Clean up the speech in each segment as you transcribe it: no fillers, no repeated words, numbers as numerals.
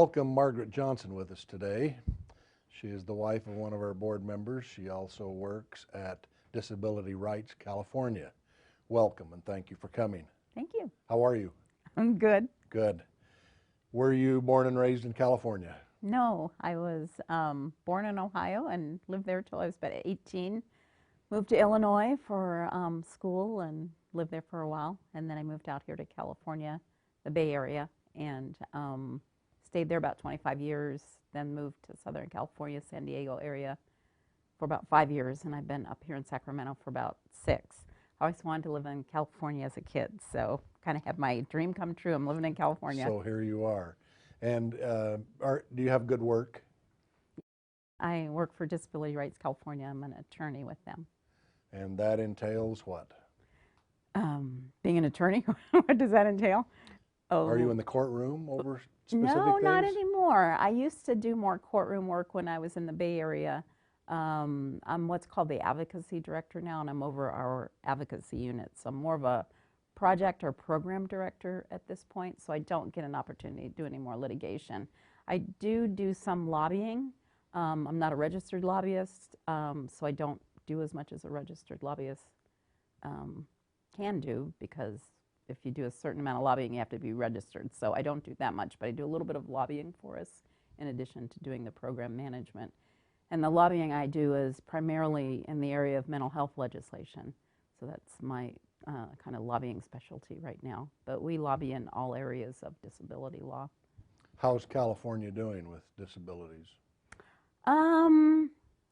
welcome Margaret Johnson with us today. She is the wife of one of our board members. She also works at Disability Rights California. Welcome and thank you for coming. Thank you. How are you? I'm good. Good. Were you born and raised in California? No, I was born in Ohio and lived there till I was about 18. Moved to Illinois for school and lived there for a while. And then I moved out here to California, the Bay Area, and stayed there about 25 years. Then moved to Southern California, San Diego area for about 5 years. And I've been up here in Sacramento for about 6. I always wanted to live in California as a kid, so kind of had my dream come true. I'm living in California. So here you are. And do you have good work? I work for Disability Rights California. I'm an attorney with them. And that entails what? Being an attorney, what does that entail? Oh, Are you in the courtroom over specific no, things? not anymore. I used to do more courtroom work when I was in the Bay Area. I'm what's called the advocacy director now, and I'm over our advocacy unit. So I'm more of a project or program director at this point, so I don't get an opportunity to do any more litigation. I do some lobbying. I'm not a registered lobbyist, so I don't do as much as a registered lobbyist can do, because if you do a certain amount of lobbying, you have to be registered. So I don't do that much, but I do a little bit of lobbying for us in addition to doing the program management. And the lobbying I do is primarily in the area of mental health legislation. So that's my kind of lobbying specialty right now. But we lobby in all areas of disability law. How's California doing with disabilities?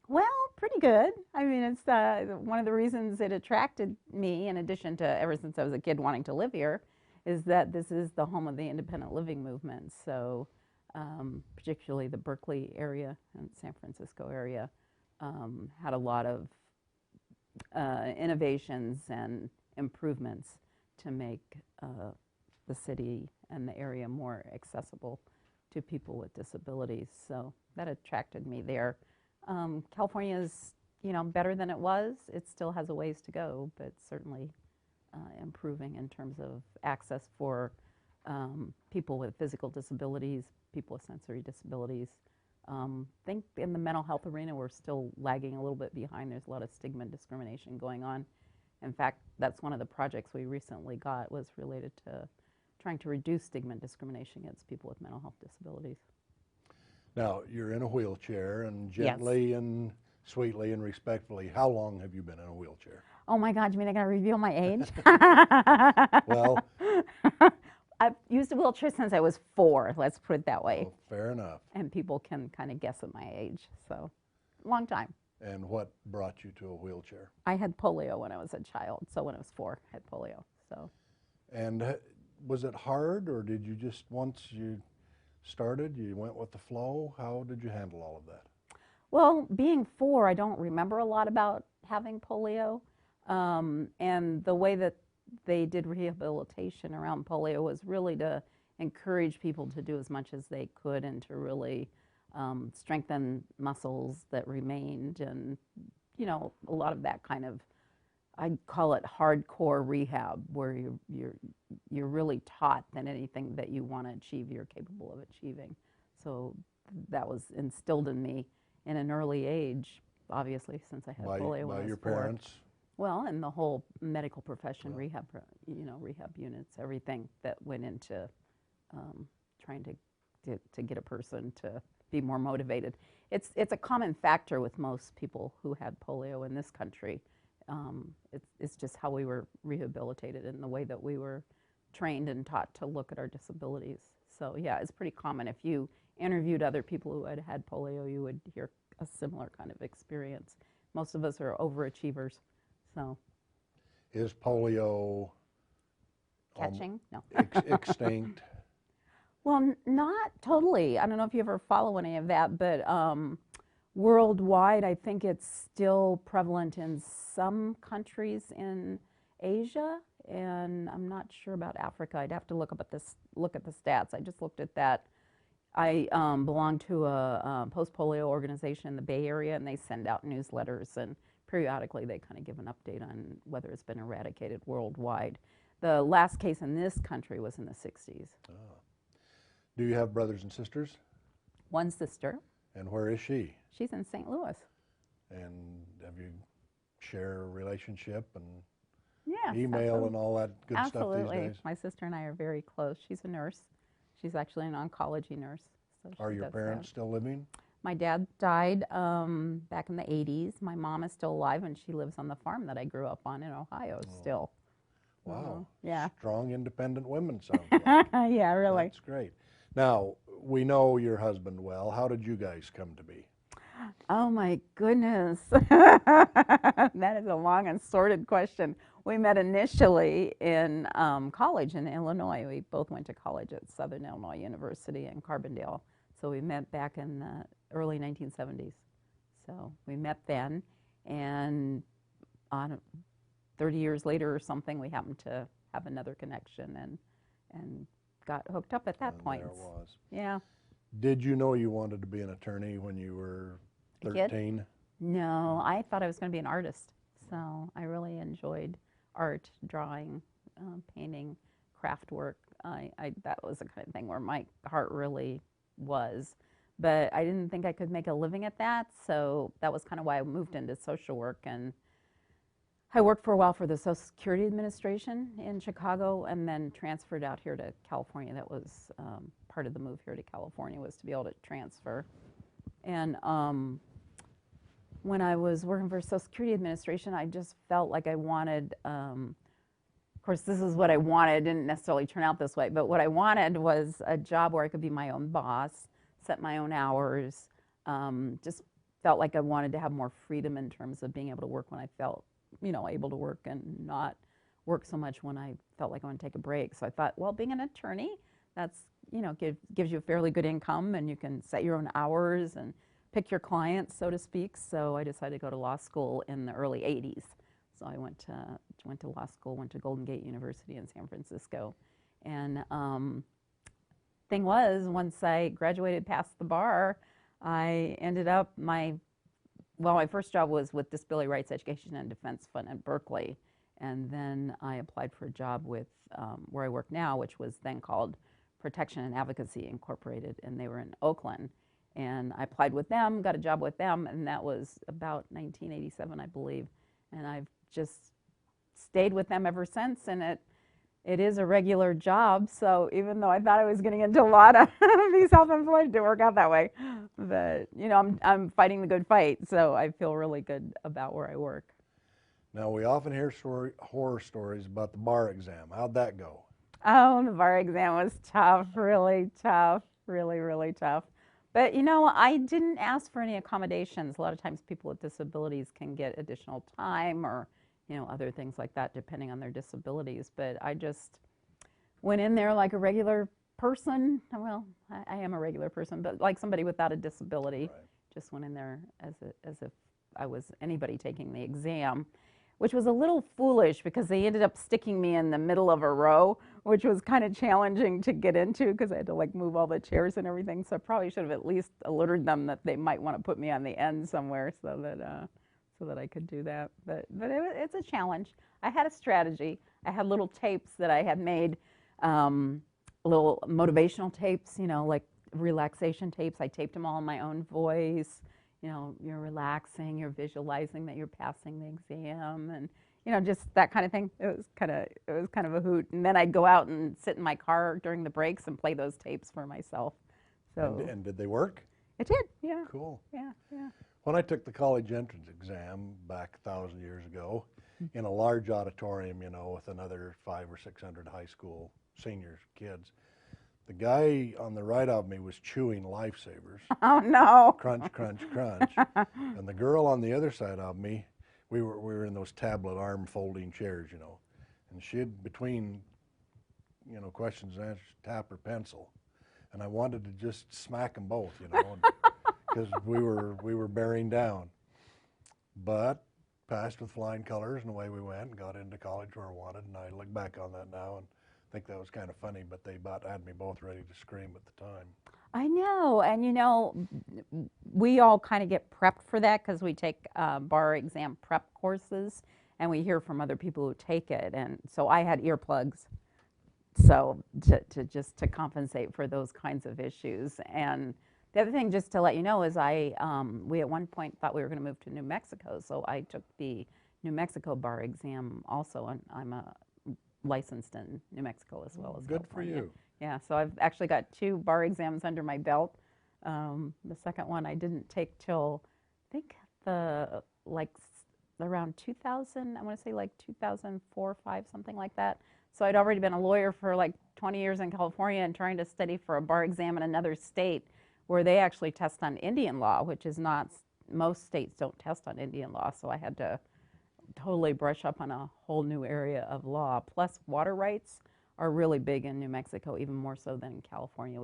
Well, pretty good. I mean, it's one of the reasons it attracted me, in addition to ever since I was a kid wanting to live here, is that this is the home of the independent living movement. So particularly the Berkeley area and San Francisco area had a lot of innovations and improvements to make the city and the area more accessible to people with disabilities. So that attracted me there. California is, better than it was. It still has a ways to go, but certainly improving in terms of access for people with physical disabilities, people with sensory disabilities. I think in the mental health arena, we're still lagging a little bit behind. There's a lot of stigma and discrimination going on. In fact, that's one of the projects we recently got, was related to trying to reduce stigma and discrimination against people with mental health disabilities. Now, you're in a wheelchair, and gently Yes. and sweetly and respectfully, how long have you been in a wheelchair? Oh my God, you mean I gotta reveal my age? Well, I've used a wheelchair since I was 4, let's put it that way. oh, fair enough. And people can kind of guess at my age, so long time. And what brought you to a wheelchair? I had polio when I was a child, so when I was 4, I had polio, so. And was it hard, or did you just, once you started, you went with the flow? How did you handle all of that? Well, being 4, I don't remember a lot about having polio. And the way that they did rehabilitation around polio was really to encourage people to do as much as they could and to really strengthen muscles that remained, and, a lot of that kind of, I call it hardcore rehab, where you're really taught that anything that you want to achieve, you're capable of achieving. So that was instilled in me in an early age, obviously, since I had polio when I was 4. By your parents? Well, and the whole medical profession, rehab units, everything that went into trying to get a person to be more motivated. It's a common factor with most people who had polio in this country. It's just how we were rehabilitated and the way that we were trained and taught to look at our disabilities. So yeah, it's pretty common. If you interviewed other people who had had polio, you would hear a similar kind of experience. Most of us are overachievers, so. Is polio Catching? No. extinct? Well, not totally. I don't know if you ever follow any of that, but worldwide, I think it's still prevalent in some countries in Asia, and I'm not sure about Africa. I'd have to look at the stats. I just looked at that. I belong to a post-polio organization in the Bay Area, and they send out newsletters, and periodically they kind of give an update on whether it's been eradicated worldwide. The last case in this country was in the 60s. Oh. Do you have brothers and sisters? One sister. And where is she? She's in St. Louis. And have you share a relationship and Yeah, email and all that good absolutely. stuff these days? My sister and I are very close. She's a nurse. She's actually an oncology nurse. So Are she your does parents that. still living? My dad died back in the 80s. My mom is still alive, and she lives on the farm that I grew up on in Ohio still. Wow. Yeah. Strong, independent women, sounds like. Yeah, really. That's great. Now, we know your husband well. How did you guys come to be? Oh my goodness. That is a long and sordid question. We met initially in college in Illinois. We both went to college at Southern Illinois University in Carbondale. So we met back in the early 1970s. So we met then, and on 30 years later or something, we happened to have another connection and got hooked up at that And point. there it was. Yeah. Did you know you wanted to be an attorney when you were A kid? 13? No, I thought I was going to be an artist. So I really enjoyed art, drawing, painting, craft work. That was the kind of thing where my heart really was. But I didn't think I could make a living at that. So that was kind of why I moved into social work. And I worked for a while for the Social Security Administration in Chicago and then transferred out here to California. That was part of the move here to California, was to be able to transfer. And when I was working for Social Security Administration, I just felt like I wanted, of course, this is what I wanted. It didn't necessarily turn out this way, but what I wanted was a job where I could be my own boss, set my own hours, just felt like I wanted to have more freedom in terms of being able to work when I felt, able to work and not work so much when I felt like I want to take a break. So I thought, well, being an attorney, that's, gives you a fairly good income, and you can set your own hours and pick your clients, so to speak. So I decided to go to law school in the early 80s. So I went to law school, went to Golden Gate University in San Francisco. And thing was, once I graduated past the bar, I ended up, my first job was with Disability Rights Education and Defense Fund at Berkeley. And then I applied for a job with where I work now, which was then called Protection and Advocacy Incorporated, and they were in Oakland. And I applied with them, got a job with them, and that was about 1987, I believe. And I've just stayed with them ever since, and it is a regular job. So even though I thought I was getting into a lot of be self-employed, it didn't work out that way. But I'm fighting the good fight, so I feel really good about where I work. Now, we often hear horror stories about the bar exam. How'd that go? Oh, the bar exam was tough, really tough, really, really tough. But I didn't ask for any accommodations. A lot of times people with disabilities can get additional time or, other things like that depending on their disabilities. But I just went in there like a regular person. Well, I am a regular person, but like somebody without a disability. Right. Just went in there as if I was anybody taking the exam, which was a little foolish because they ended up sticking me in the middle of a row, which was kind of challenging to get into because I had to move all the chairs and everything. So I probably should have at least alerted them that they might want to put me on the end somewhere so that I could do that. But it's a challenge. I had a strategy. I had little tapes that I had made, little motivational tapes, like relaxation tapes. I taped them all in my own voice. You're relaxing, you're visualizing that you're passing the exam, and just that kind of thing. It was kind of a hoot. And then I'd go out and sit in my car during the breaks and play those tapes for myself. So And did they work? it did, yeah. Cool. Yeah. When I took the college entrance exam back 1,000 years ago, in a large auditorium, with another 500 or 600 high school seniors, kids, the guy on the right of me was chewing lifesavers. Oh no! Crunch, crunch, crunch. And the girl on the other side of me, we were in those tablet arm folding chairs, and she'd between, questions and answers, tap her pencil, and I wanted to just smack them both, because we were bearing down. But passed with flying colors, and away we went and got into college where I wanted. And I look back on that now and think that was kind of funny, but they about had me both ready to scream at the time. I know, and we all kind of get prepped for that because we take bar exam prep courses, and we hear from other people who take it. And so I had earplugs So to compensate for those kinds of issues. And the other thing, just to let you know, is we at one point thought we were going to move to New Mexico, so I took the New Mexico bar exam also, and I'm licensed in New Mexico as well as Good for California. you. Yeah, so I've actually got 2 bar exams under my belt. The second one I didn't take till I think the like around 2000. I want to say like 2004, 5, something like that. So I'd already been a lawyer for like 20 years in California and trying to study for a bar exam in another state where they actually test on Indian law, which is not, most states don't test on Indian law. So I had to totally brush up on a whole new area of law. Plus, water rights are really big in New Mexico, even more so than in California,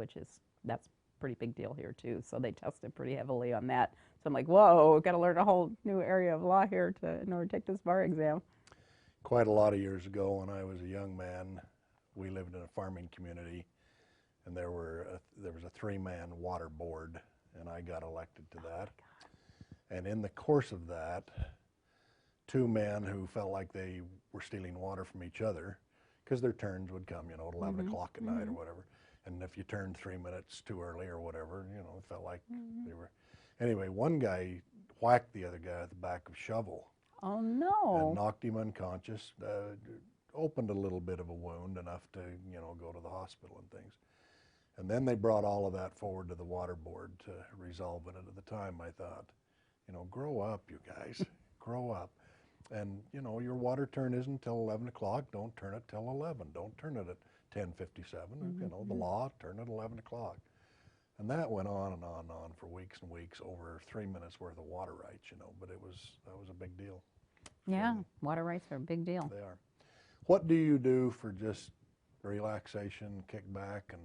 that's a pretty big deal here too. So they tested pretty heavily on that. So I'm like, whoa, got to learn a whole new area of law here in order to take this bar exam. Quite a lot of years ago, when I was a young man, we lived in a farming community, and there was a 3-man water board, and I got elected to that. And in the course of that, 2 men who felt like they were stealing water from each other, because their turns would come, at 11 o'clock at night or whatever. And if you turned 3 minutes too early or whatever, it felt like they were. Anyway, one guy whacked the other guy with the back of a shovel. Oh And no. knocked him unconscious, opened a little bit of a wound, enough to, go to the hospital and things. And then they brought all of that forward to the water board to resolve it. And at the time I thought, grow up, you guys, grow up. And, your water turn isn't until 11 o'clock. Don't turn it till 11. Don't turn it at 10:57. The law, turn it 11 o'clock. And that went on and on and on for weeks and weeks over 3 minutes worth of water rights, but that was a big deal. Yeah, water rights are a big deal. They are. What do you do for just relaxation, kick back, and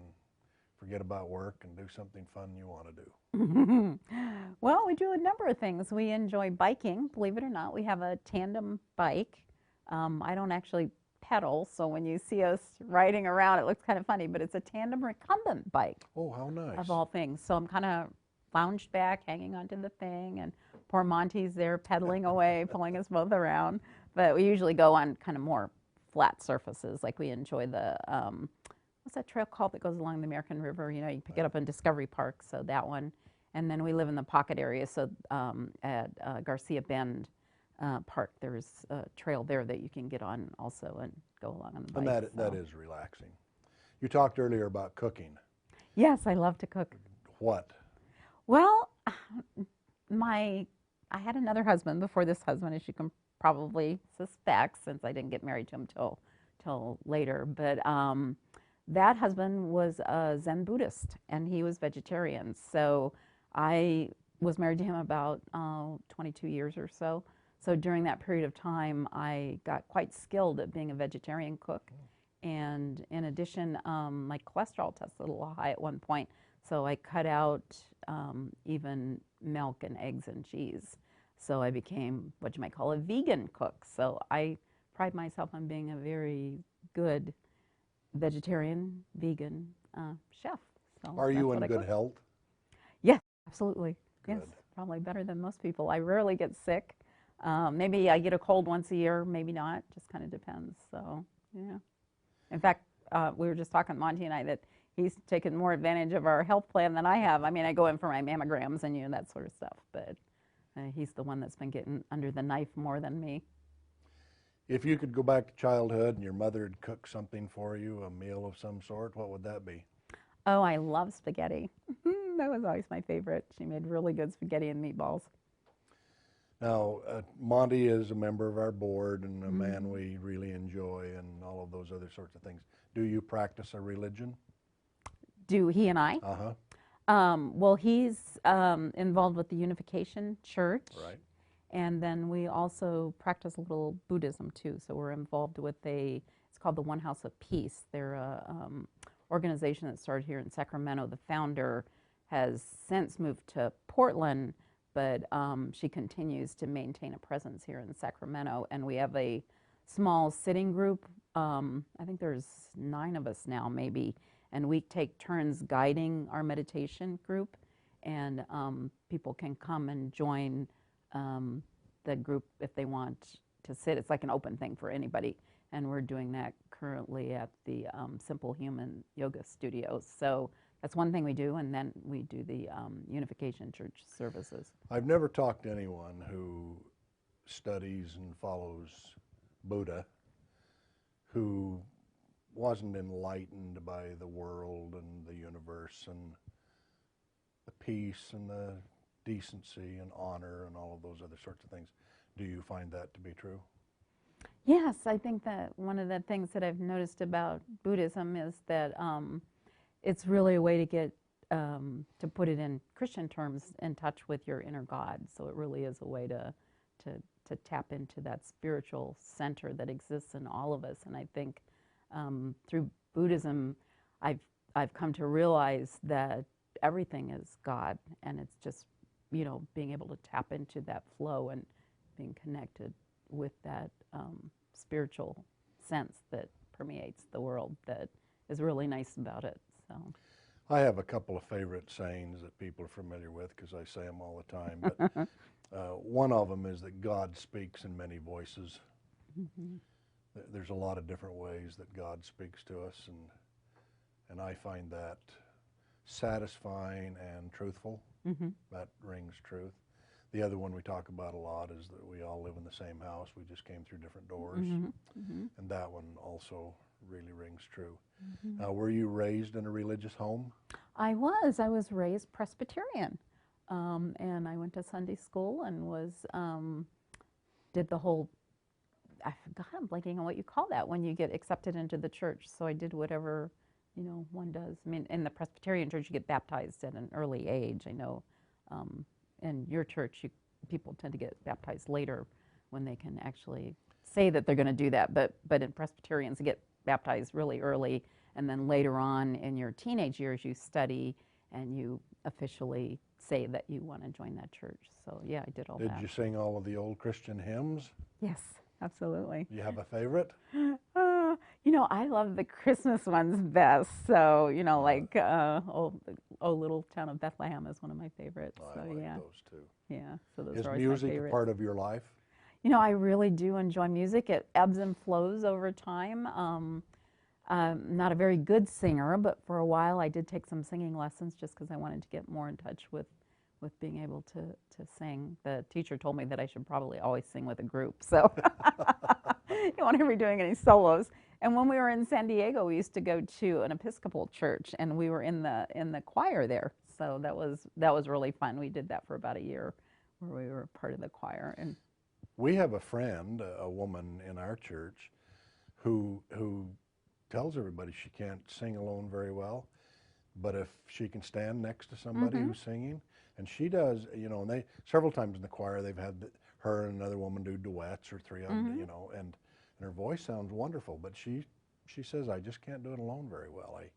forget about work and do something fun you want to do? Well, we do a number of things. We enjoy biking, believe it or not. We have a tandem bike. I don't actually pedal, so when you see us riding around, it looks kind of funny, but it's a tandem recumbent bike. Oh, how nice. Of all things. So I'm kind of lounged back, hanging onto the thing, and poor Monty's there pedaling away, pulling us both around. But we usually go on kind of more flat surfaces, like we enjoy the, what's that trail called that goes along the American River? You pick it up in Discovery Park, so that one. And then we live in the pocket area, so at Garcia Bend Park, there's a trail there that you can get on also and go along on the bike. And that is relaxing. You talked earlier about cooking. Yes, I love to cook. What? Well, I had another husband before this husband, as you can probably suspect, since I didn't get married to him till later. But that husband was a Zen Buddhist, and he was vegetarian. So I was married to him about 22 years or so. So during that period of time, I got quite skilled at being a vegetarian cook. And in addition, my cholesterol tested a little high at one point. So I cut out even milk and eggs and cheese. So I became what you might call a vegan cook. So I pride myself on being a very good vegetarian, vegan chef. So Are you that's in what I good cook. health? Yes, absolutely. Yes, Good. probably better than most people. I rarely get sick. Maybe I get a cold once a year, maybe not. Just kind of depends. So, yeah. In fact, we were just talking, Monty and I, that he's taken more advantage of our health plan than I have. I mean, I go in for my mammograms and that sort of stuff, but he's the one that's been getting under the knife more than me. If you could go back to childhood and your mother had cooked something for you, a meal of some sort, what would that be? Oh, I love spaghetti. That was always my favorite. She made really good spaghetti and meatballs. Now, Monty is a member of our board and a man we really enjoy and all of those other sorts of things. Do you practice a religion? Do he and I? Uh-huh. Well, he's involved with the Unification Church. Right. And then we also practice a little Buddhism too. So we're involved with it's called the One House of Peace. They're a organization that started here in Sacramento. The founder has since moved to Portland, but she continues to maintain a presence here in Sacramento. And we have a small sitting group. I think there's 9 of us now, maybe. And we take turns guiding our meditation group. And people can come and join the group if they want to sit. It's like an open thing for anybody. and we're doing that currently at the Simple Human Yoga Studios. So that's one thing we do, and then we do the Unification Church services. I've never talked to anyone who studies and follows Buddha who wasn't enlightened by the world and the universe and the peace and the decency and honor and all of those other sorts of things. Do you find that to be true? Yes, I think that one of the things that I've noticed about Buddhism is that it's really a way to get, to put it in Christian terms, in touch with your inner God. So it really is a way to tap into that spiritual center that exists in all of us. And I think through Buddhism, I've come to realize that everything is God, and it's just, you know, being able to tap into that flow and being connected with that spiritual sense that permeates the world that is really nice about it. So I have a couple of favorite sayings that people are familiar with because I say them all the time. But one of them is that God speaks in many voices. mm-hmm. There's a lot of different ways that God speaks to us, and I find that satisfying and truthful. Mm-hmm. That rings truth. The other one we talk about a lot is that we all live in the same house. We just came through different doors. Mm-hmm. Mm-hmm. And that one also really rings true. Mm-hmm. Now, were you raised in a religious home? I was raised Presbyterian, and I went to Sunday school and was did the whole, I forgot, I'm blanking on what you call that when you get accepted into the church. So I did whatever, you know, one does. I mean, in the Presbyterian church, you get baptized at an early age. I know in your church, people tend to get baptized later when they can actually say that they're going to do that. But in Presbyterians, you get baptized really early, and then later on in your teenage years, you study and you officially say that you want to join that church. So yeah, I did all that. Did you sing all of the old Christian hymns? Yes, absolutely. Do you have a favorite? You know, I love the Christmas ones best. So, you know, like oh Little Town of Bethlehem is one of my favorites. I So like yeah, those too. yeah. So those Is are always my music a favorites. part of your life? You know, I really do enjoy music. It ebbs and flows over time. I'm not a very good singer, but for a while I did take some singing lessons just because I wanted to get more in touch with being able to sing. The teacher told me that I should probably always sing with a group, so you won't ever be doing any solos. And when we were in San Diego, we used to go to an Episcopal church, and we were in the choir there. So that was really fun. We did that for about a year, where we were part of the choir. And we have a friend, a woman in our church, who tells everybody she can't sing alone very well, but if she can stand next to somebody mm-hmm. who's singing, and she does, you know, and they several times in the choir they've had her and another woman do duets or three of them, mm-hmm. you know, and her voice sounds wonderful, but she says, I just can't do it alone very well. I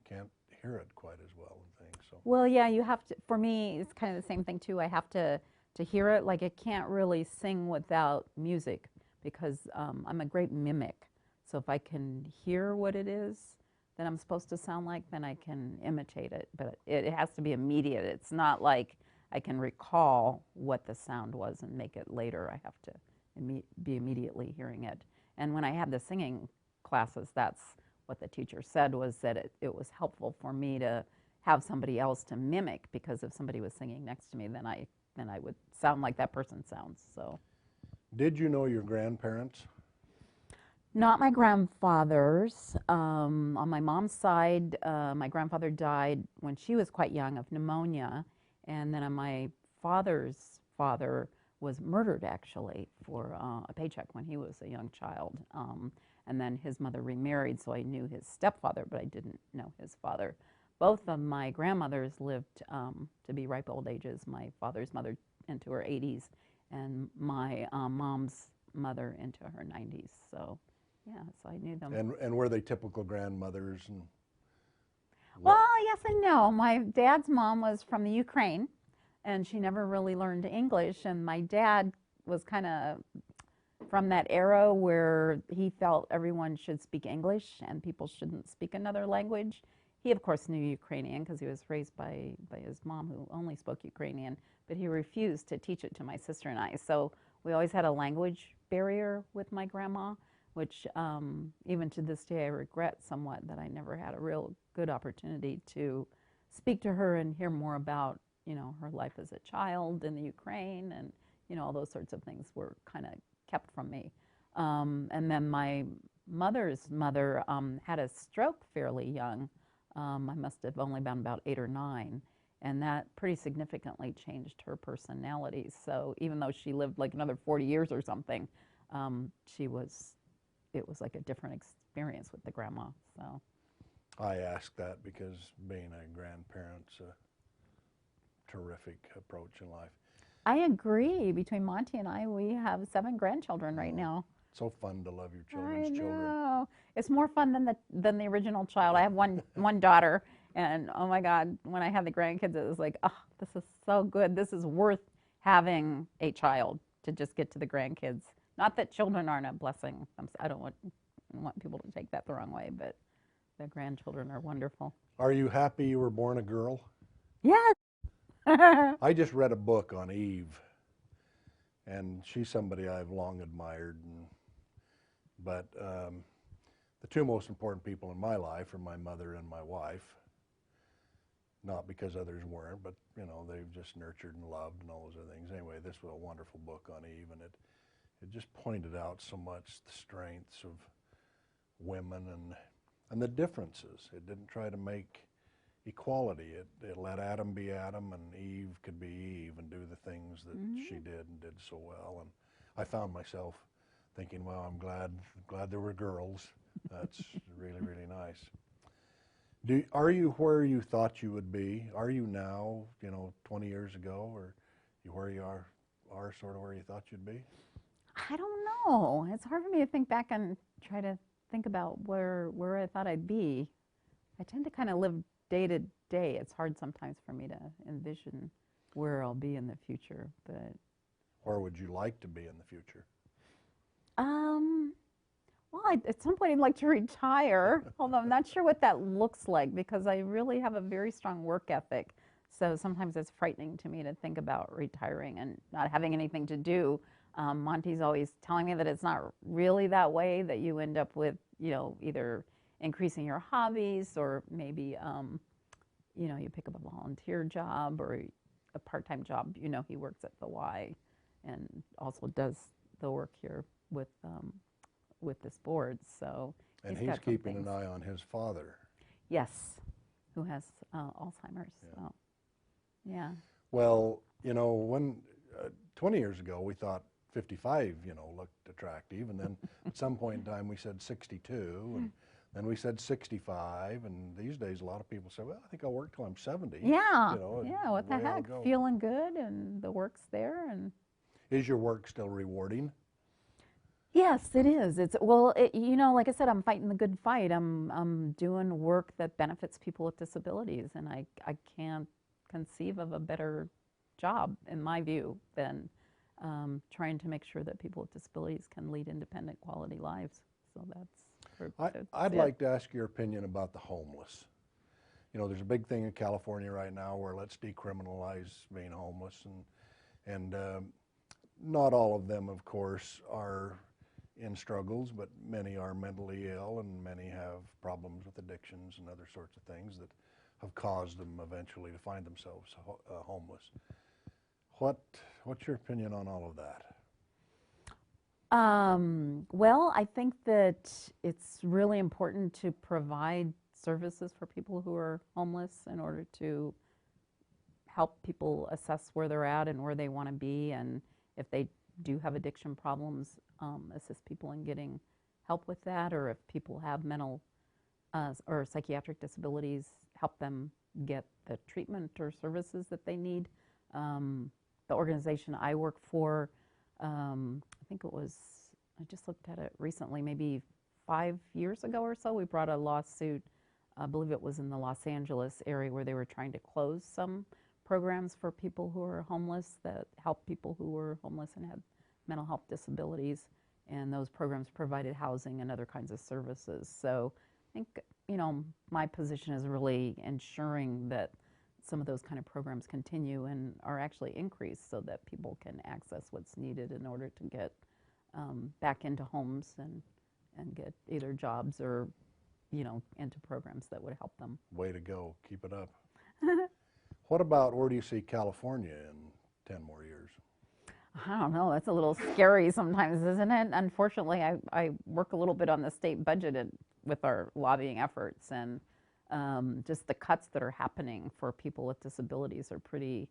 can't hear it quite as well and things. So well, yeah, you have to. For me, it's kind of the same thing too. I have to hear it. Like I can't really sing without music because I'm a great mimic. So if I can hear what it is that I'm supposed to sound like, then I can imitate it. But it has to be immediate. It's not like I can recall what the sound was and make it later. I have to be immediately hearing it. And when I had the singing classes, that's what the teacher said, was that it was helpful for me to have somebody else to mimic, because if somebody was singing next to me, then I would sound like that person sounds. So, did you know your grandparents? not my grandfathers. On my mom's side, my grandfather died when she was quite young of pneumonia, and then on my father's father was murdered actually for a paycheck when he was a young child. And then his mother remarried, so I knew his stepfather, but I didn't know his father. Both of my grandmothers lived to be ripe old ages. My father's mother into her 80s, and my mom's mother into her 90s. So, yeah, so I knew them. And were they typical grandmothers? And well, yes and no. My dad's mom was from the Ukraine, and she never really learned English. And my dad was kind of from that era where he felt everyone should speak English and people shouldn't speak another language. He, of course, knew Ukrainian because he was raised by his mom, who only spoke Ukrainian, but he refused to teach it to my sister and I. So we always had a language barrier with my grandma, which even to this day I regret somewhat that I never had a real good opportunity to speak to her and hear more about, her life as a child in the Ukraine, and, all those sorts of things were kind of kept from me. And then my mother's mother had a stroke fairly young. I must have only been about 8 or 9, and that pretty significantly changed her personality. So even though she lived like another 40 years or something, it was like a different experience with the grandma. So I ask that because being a grandparent's a terrific approach in life. I agree. Between Monty and I, we have 7 grandchildren right now. So fun to love your I children's children. know. It's more fun than the original child. I have one daughter, and oh my God, when I had the grandkids, it was like, oh, this is so good. This is worth having a child to just get to the grandkids. Not that children aren't a blessing. I don't want people to take that the wrong way, but the grandchildren are wonderful. Are you happy you were born a girl? Yes. I just read a book on Eve, and she's somebody I've long admired. But the 2 most important people in my life are my mother and my wife. Not because others weren't, but they've just nurtured and loved and all those other things. Anyway, this was a wonderful book on Eve, and it just pointed out so much the strengths of women and the differences. It didn't try to make equality. It let Adam be Adam and Eve could be Eve and do the things that she did and did so well. And I found myself thinking, well, I'm glad there were girls. That's really, really nice. Are you where you thought you would be? Are you now, 20 years ago, or you where you are sort of where you thought you'd be? I don't know. It's hard for me to think back and try to think about where I thought I'd be. I tend to kind of live day to day. It's hard sometimes for me to envision where I'll be in the future, but. Where would you like to be in the future? Well, at some point I'd like to retire, although I'm not sure what that looks like because I really have a very strong work ethic. So sometimes it's frightening to me to think about retiring and not having anything to do. Monty's always telling me that it's not really that way, that you end up with, either increasing your hobbies or maybe, you pick up a volunteer job or a part-time job. He works at the Y and also does the work here with this board. So and he's keeping an eye on his father. Yes, who has Alzheimer's. Yeah. So, yeah. Well, when 20 years ago we thought 55, looked attractive, and then at some point in time we said 62, and then we said 65, and these days a lot of people say, well, I think I'll work till I'm 70. Yeah, yeah, what the heck, feeling good, and the work's there. And is your work still rewarding? Yes, it is. Like I said, I'm fighting the good fight. I'm doing work that benefits people with disabilities, and I can't conceive of a better job, in my view, than trying to make sure that people with disabilities can lead independent, quality lives. So I'd like to ask your opinion about the homeless. There's a big thing in California right now where let's decriminalize being homeless, and not all of them, of course, are in struggles, but many are mentally ill, and many have problems with addictions and other sorts of things that have caused them eventually to find themselves homeless. What's your opinion on all of that? Well, I think that it's really important to provide services for people who are homeless in order to help people assess where they're at and where they want to be, and if they do have addiction problems, assist people in getting help with that, or if people have mental or psychiatric disabilities, help them get the treatment or services that they need. The organization I work for, I think it was, I just looked at it recently, maybe 5 years ago or so, we brought a lawsuit, I believe it was in the Los Angeles area, where they were trying to close some programs for people who are homeless that help people who were homeless and had mental health disabilities, and those programs provided housing and other kinds of services. So I think, my position is really ensuring that some of those kind of programs continue and are actually increased so that people can access what's needed in order to get back into homes and and get either jobs or, into programs that would help them. Way to go. Keep it up. What about, where do you see California in 10 more years? I don't know. That's a little scary sometimes, isn't it? Unfortunately, I work a little bit on the state budget with our lobbying efforts, and just the cuts that are happening for people with disabilities are pretty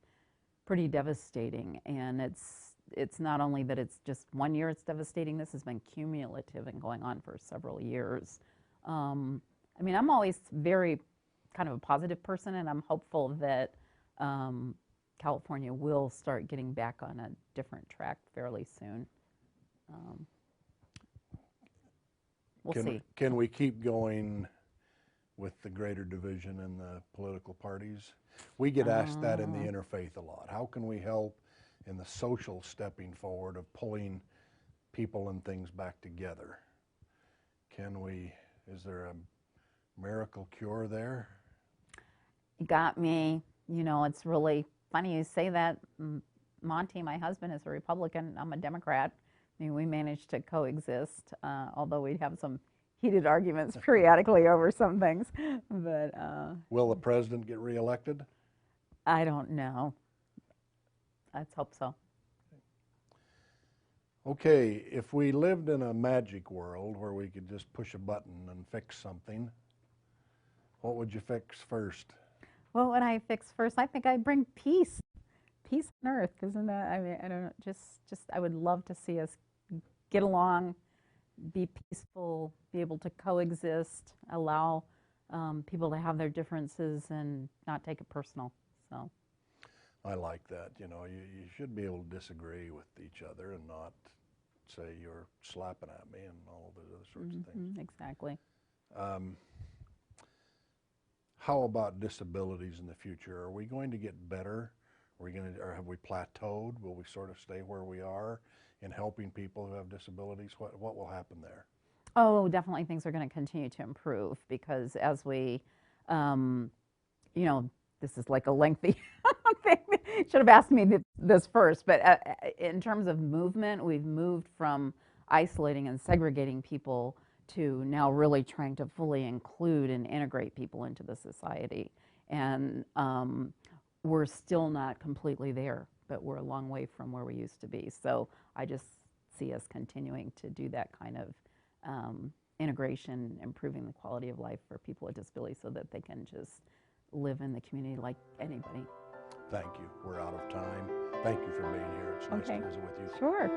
devastating. And it's not only that it's just 1 year it's devastating. This has been cumulative and going on for several years. I mean, I'm always very kind of a positive person, and I'm hopeful that California will start getting back on a different track fairly soon. We'll see. Can we keep going with the greater division in the political parties? We get asked that in the interfaith a lot. How can we help in the social stepping forward of pulling people and things back together? Is there a miracle cure there? You got me. It's really funny you say that. Monty, my husband, is a Republican. I'm a Democrat. I mean, we managed to coexist, although we'd have some heated arguments periodically over some things. But will the president get reelected? I don't know. Let's hope so. Okay, if we lived in a magic world where we could just push a button and fix something, what would you fix first? Well, what I fix first, I think I'd bring peace on earth. Isn't that, I mean, I don't know, just I would love to see us get along, be peaceful, be able to coexist, allow people to have their differences and not take it personal. So I like that. You should be able to disagree with each other and not say you're slapping at me and all of those other sorts of things. Exactly. How about disabilities in the future? Are we going to get better? Or have we plateaued? Will we sort of stay where we are in helping people who have disabilities? What will happen there? Oh, definitely things are going to continue to improve because as we, this is like a lengthy thing. Should have asked me this first, but in terms of movement, we've moved from isolating and segregating people to now really trying to fully include and integrate people into the society. And we're still not completely there, but we're a long way from where we used to be. So I just see us continuing to do that kind of integration, improving the quality of life for people with disabilities so that they can just live in the community like anybody. Thank you. We're out of time. Thank you for being here. It's nice to visit with you. Sure.